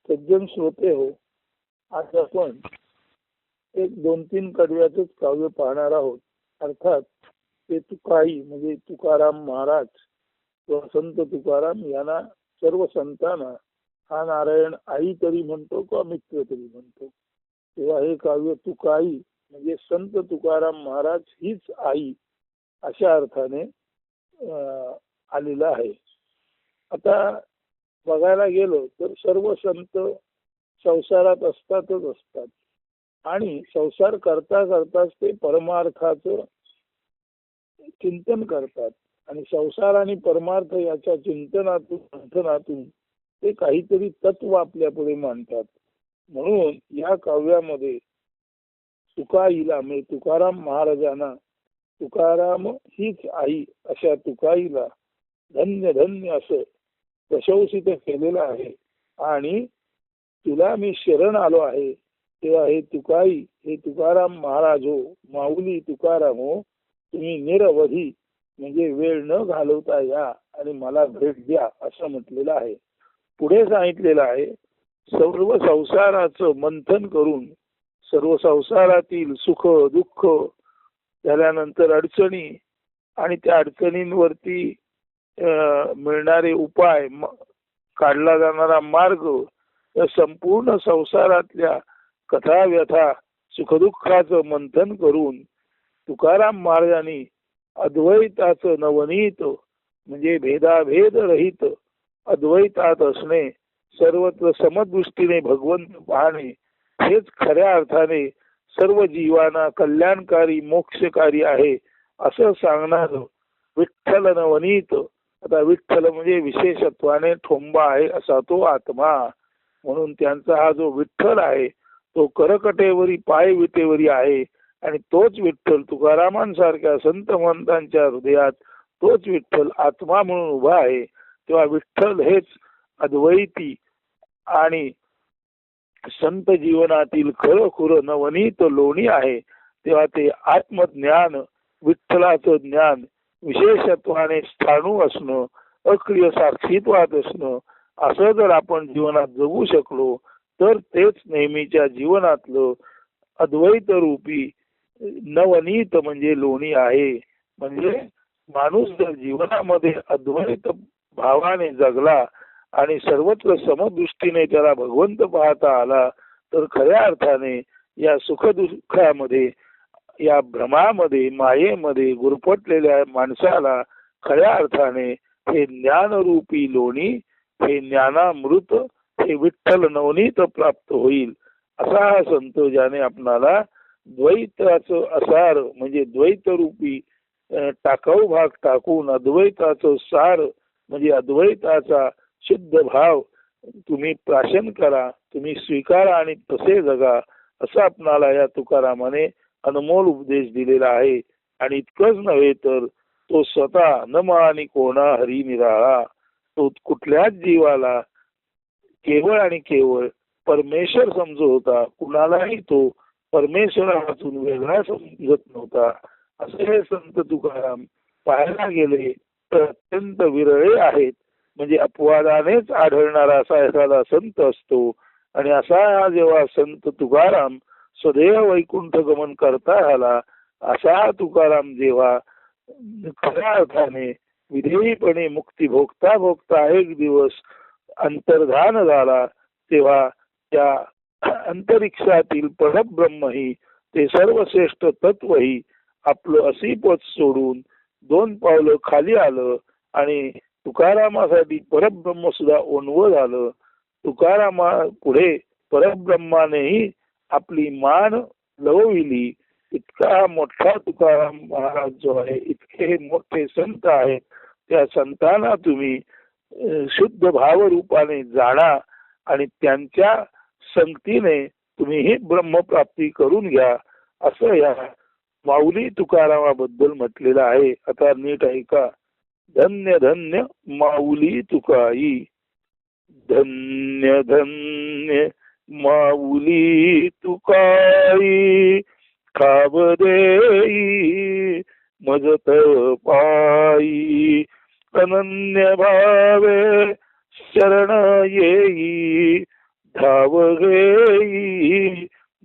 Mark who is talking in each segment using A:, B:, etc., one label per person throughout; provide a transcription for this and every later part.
A: सज्जन श्रोते हो, आज आपण एक 2-3 कडव्याचंच काव्य पाहणार आहोत. अर्थात ते तुकाई म्हणजे तुकाराम महाराज किंवा संत तुकाराम यांना सर्व संतांना हा नारायण आई तरी म्हणतो किंवा मित्र तरी म्हणतो. तेव्हा हे काव्य तुकाई म्हणजे संत तुकाराम महाराज हीच आई अशा अर्थाने आलेलं आहे. आता बघायला गेलो तर सर्व संत संसारात असतात आणि संसार करता करताच ते परमार्थाचं चिंतन करतात आणि संसार आणि परमार्थ याच्या चिंतनातून मंथनातून ते काहीतरी तत्व आपल्या पुढे मांडतात. म्हणून या काव्यामध्ये तुकाईला म्हणजे तुकाराम महाराजांना तुकाराम हीच आई अशा तुकाईला धन्य धन्य असं प्रशंसित केलेलं आहे. आणि तुला मी शरण आलो आहे तेव्हा हे तुकाई हे तुकाराम महाराज हो, माऊली तुकाराम हो, तुम्ही निरवधी म्हणजे वेळ न घालवता या आणि मला भेट द्या असं म्हटलेलं आहे. पुढे सांगितलेलं आहे सर्व संसाराचं मंथन करून सर्व संसारातील सुख दुःख झाल्यानंतर अडचणी आणि त्या अडचणींवरती मिळणारे उपाय काढला जाणारा मार्ग या संपूर्ण संसारातल्या कथा व्यथा सुखदुःखाचं मंथन करून तुकाराम महाराजांनी अद्वैताचं नवनीत म्हणजे भेदाभेद रहित अद्वैतात असणे सर्वत्र समदृष्टीने भगवंत पाहणे हेच खऱ्या अर्थाने सर्व जीवांना कल्याणकारी मोक्षकारी आहे असं सांगणार विठ्ठल नवनीत. आता विठ्ठल म्हणजे विशेषत्वाने ठोंबा आहे असा तो आत्मा. म्हणून त्यांचा हा जो विठ्ठल आहे तो करकटेवरी पाय विटेवरी आहे आणि तोच विठ्ठल तुकारामांसारख्या संत महंतांच्या हृदयात तोच विठ्ठल आत्मा म्हणून उभा आहे. तेव्हा विठ्ठल हेच अद्वैती आणि संत जीवनातील खरखुर नवनीत लोणी आहे. तेव्हा ते आत्मज्ञान विठ्ठलाचं ज्ञान विशेषत्वाने स्थाणू असणं अक्रिय साक्षीत्वात असणं असं जर आपण जीवनात जगू शकलो तर तेच नेहमीच्या जीवनातलं अद्वैत रूपी नवनीत म्हणजे लोणी आहे. म्हणजे माणूस जर जीवनामध्ये अद्वैत भावाने जगला आणि सर्वत्र समदृष्टीने त्याला भगवंत पाहता आला तर खऱ्या अर्थाने या सुखदुःखामध्ये या भ्रमामध्ये मायेमध्ये गुरफटलेल्या माणसाला खऱ्या अर्थाने हे ज्ञानरूपी लोणी हे ज्ञानामृत हे विठ्ठल नवनीत प्राप्त होईल. असा हा संत ज्याने आपणाला द्वैताचं असार म्हणजे द्वैतरूपी टाकाऊ भाग टाकून अद्वैताचं सार म्हणजे अद्वैताचा शुद्ध भाव तुम्ही प्राशन करा, तुम्ही स्वीकारा आणि तसे जगा असं आपणाला या तुकारामाने अनमोल उपदेश दिलेला आहे. आणि इतकंच नव्हे तर तो स्वतः न मानी कोणा हरी निराळा, तो कुठल्याच जीवाला केवळ आणि केवळ परमेश्वर समजत होता, कुणालाही तो परमेश्वरापासून वेगळा समजत नव्हता. असे हे संत तुकाराम पाहायला गेले तर अत्यंत विरळे आहेत. म्हणजे अपवादानेच आढळणारा असा एखादा संत असतो आणि असा जेव्हा संत तुकाराम सदैव वैकुंठ गमन करता आला असा तुकाराम जेव्हा खऱ्या अर्थाने विधेयीपणे मुक्ती भोगता भोगता एक दिवस अंतर्धान झाला तेव्हा त्या अंतरिक्षातील परब्रह्मही ते सर्वश्रेष्ठ तत्वही आपलं असीपद सोडून 2 पावलं खाली आलं आणि तुकारामासाठी परब्रह्म सुद्धा ओनवं झालं. तुकारामा पुढे परब्रह्मानेही आपली मान लवविली. इतका मोठा तुकाराम महाराज जो आहे, इतके मोठे संत आहेत, त्या संतांना तुम्ही शुद्ध भाव रूपाने जाणा आणि त्यांच्या संगतीने तुम्ही ही ब्रह्मप्राप्ती करून घ्या असं या माऊली तुकारामाबद्दल म्हटलेलं आहे. आता नीट ऐका. धन्य धन्य माऊली तुकाई, धन्य धन्य माऊली तुकाई, खाव देई मजत पायी, अनन्य भावे शरण येई, धाव घेई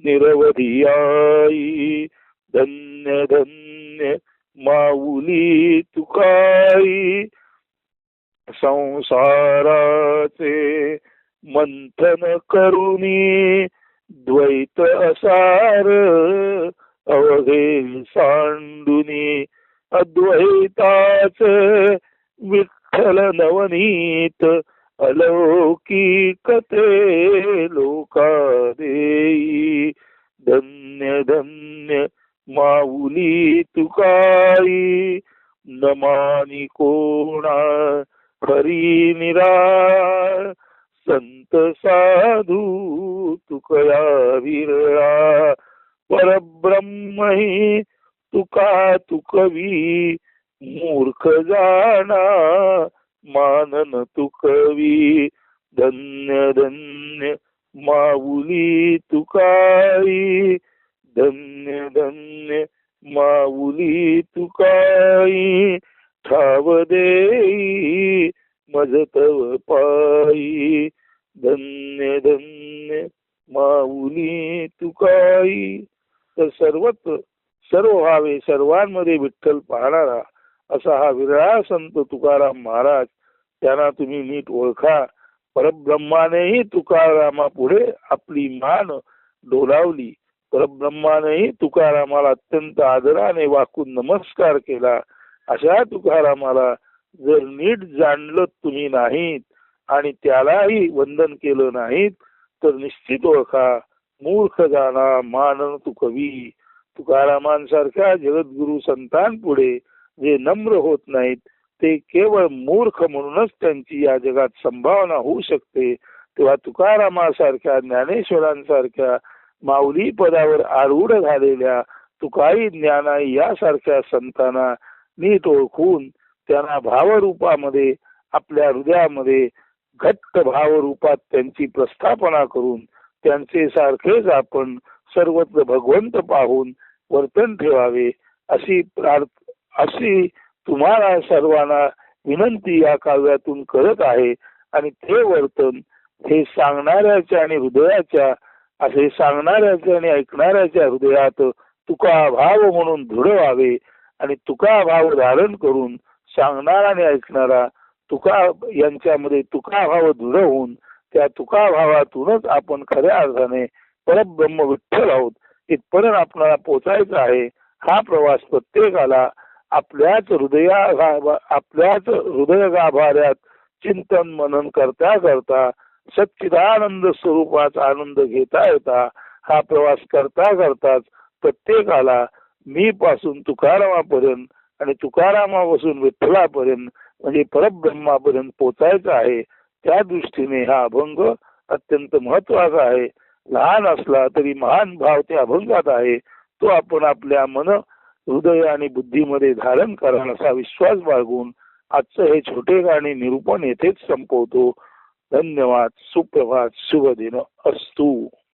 A: निरवधी आई. धन्य धन्य माऊली तुकाई. संसाराचे मंथन करुणी द्वैत असार अवघे सांडुनी. अद्वैताच विठ्ठल नवनीत अलौकिक ते लोका देई. धन्य धन्य माऊली तुकाई. नमानी कोणा हरी निराळ. संत साधू तुकया विरळा. परब्रह्म ही तुका तुकवी. मूर्ख जाणा मानन तुकवी. धन्य धन्य माऊली तुकाई. धन्य धन्य माऊली तुकाई. ठाव देई मज तव पायी. धन्य धन्य माऊली तुकाई. तर सर्वत्र सर्व व्हावे सर्वांमध्ये विठ्ठल पाहणारा असा हा विरळा संत तुकाराम महाराज. त्यांना तुम्ही नीट ओळखा. परब्रह्मानेही तुकारामा पुढे आपली मान डोलावली. परब्रह्मानेही तुकारामाला अत्यंत आदराने वाकून नमस्कार केला. अशा तुकारामाला जर नीट जाणलं तुम्ही नाहीत आणि त्यालाही वंदन केलं नाहीत तर निश्चित ओळखा मूर्ख जाणा मानन तुकवी. तुकारामांसारख्या जगद्गुरु संतांपुढे जे नम्र होत नाहीत ते केवळ मूर्ख म्हणूनच त्यांची या जगात संभावना होऊ शकते. तेव्हा तुकारामासारख्या ज्ञानेश्वरांसारख्या माऊली पदावर आरूढ झालेल्या तुकाई ज्ञानाई यासारख्या संतांना नीट ओळखून त्यांना भावरूपामध्ये आपल्या हृदयामध्ये घट्ट भावरूपात त्यांची प्रस्थापना करून त्यांचे सारखेच आपण सर्वत्र भगवंत पाहून वर्तन ठेवावे अशी तुम्हाला सर्वांना विनंती या काव्यातून करत आहे. आणि ते वर्तन हे सांगणाऱ्याच्या आणि हृदयाच्या असे सांगणाऱ्याच्या आणि ऐकणाऱ्याच्या हृदयात तुका भाव म्हणून दृढ व्हावे. आणि तुका भाव धारण करून सांगणारा आणि ऐकणारा तुका यांच्यामध्ये तुका भाव दृढ होऊन त्या तुका भावातूनच आपण खऱ्या अर्थाने परब्रह्म विठ्ठल आहोत इथपर्यंत आपल्याला पोचायचं आहे. हा प्रवास प्रत्येकाला आपल्याच हृदय गाभाऱ्यात चिंतन मनन करता करता सच्चिदानंद स्वरूपाचा आनंद घेता येता हा प्रवास करता करताच प्रत्येकाला मी पासून तुकारामापर्यंत आणि तुकारामापासून विठ्ठलापर्यंत म्हणजे परब्रह्मापर्यंत पोचायचं आहे. त्या दृष्टीने हा अभंग अत्यंत महत्वाचा आहे. लहान असला तरी महान भाव त्या अभंगात आहे. तो आपण आपल्या मन हृदय आणि बुद्धीमध्ये धारण कराल असा विश्वास बाळगून आजचं हे छोटे गाणे निरूपण येथेच संपवतो. धन्यवाद. सुप्रभात. शुभ दिन अस्तु.